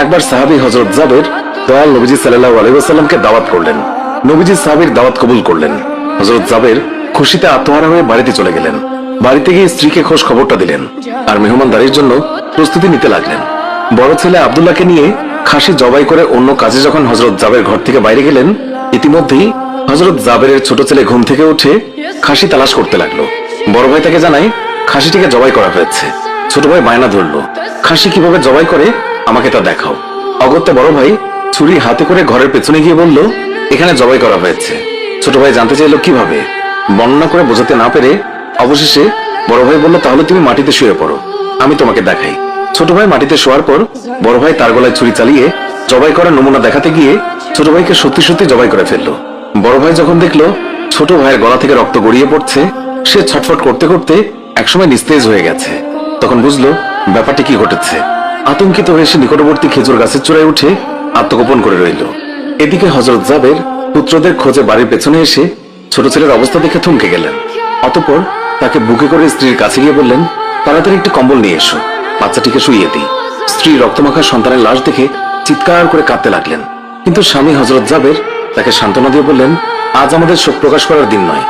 একবার সাহাবী হযরত জাবের দয়াল নবীজি সাল্লাল্লাহু আলাইহি ওয়াসাল্লামকে দাওয়াত করলেন। নবীজি সাহাবীর দাওয়াত কবুল করলেন। হযরত জাবের খুশিতে আত্মহারা হয়ে বাড়িতে চলে গেলেন। বাড়িতে গিয়ে স্ত্রীকে খোঁজ খবরটা দিলেন আর মেহমানদারির জন্য প্রস্তুতি নিতে লাগলেন। বড় ছেলে আব্দুল্লাহকে নিয়ে খাসি জবাই করে অন্য কাজে যখন হযরত জাবের ঘর থেকে বাইরে গেলেন, ইতিমধ্যেই হযরত জাবেরের ছোট ছেলে ঘুম থেকে উঠে খাসি তালাশ করতে লাগলো। বড় ভাই তাকে জানায় খাসিটিকে জবাই করা হয়েছে। ছোট ভাই বায়না ধরলো, খাসি কিভাবে জবাই করে আমাকে তা দেখাও। অগত্যা বড় ভাই ছুরি হাতে করে ঘরের পেছনে গিয়ে বলল, এখানে জবাই করা হয়েছে। ছোট ভাই জানতে চাইলো কিভাবে। বর্ণনা করে বোঝাতে না পেরে অবশেষে বড় ভাই বলল, তাহলে তুমি মাটিতে শুয়ে পড়ো, আমি তোমাকে দেখাই। ছোট ভাই মাটিতে শোয়ার পর বড় ভাই তার গলায় ছুরি চালিয়ে জবাই করার নমুনা দেখাতে গিয়ে ছোট ভাইকে সত্যি সত্যি জবাই করে ফেললো। বড় ভাই যখন দেখলো ছোট ভাইয়ের গলা থেকে রক্ত গড়িয়ে পড়ছে, সে ছটফট করতে করতে একসময় নিস্তেজ হয়ে গেছে। তখন বুঝলো ব্যাপারটি কি ঘটেছে। আতঙ্কিত হয়ে সে নিকটবর্তী খেজুর গাছের চূড়ায় উঠে আত্মগোপন করে রইল। এদিকে হযরত জাবের পুত্রদের খোঁজে বাড়ির পেছনে এসে ছোট ছেলের অবস্থা দেখে থমকে গেলেন। অতঃপর তাকে বুকে করে স্ত্রীর কাছে গিয়ে বললেন, তাড়াতাড়ি একটি কম্বল নিয়ে এসো, বাচ্চাটিকে শুইয়ে দিই। স্ত্রী রক্তমাখা সন্তানের লাশ দেখে চিৎকার করে কাঁদতে লাগলেন। কিন্তু স্বামী হযরত জাবের তাকে সান্ত্বনা দিয়ে বললেন, আজ আমাদের শোক প্রকাশ করার দিন নয়,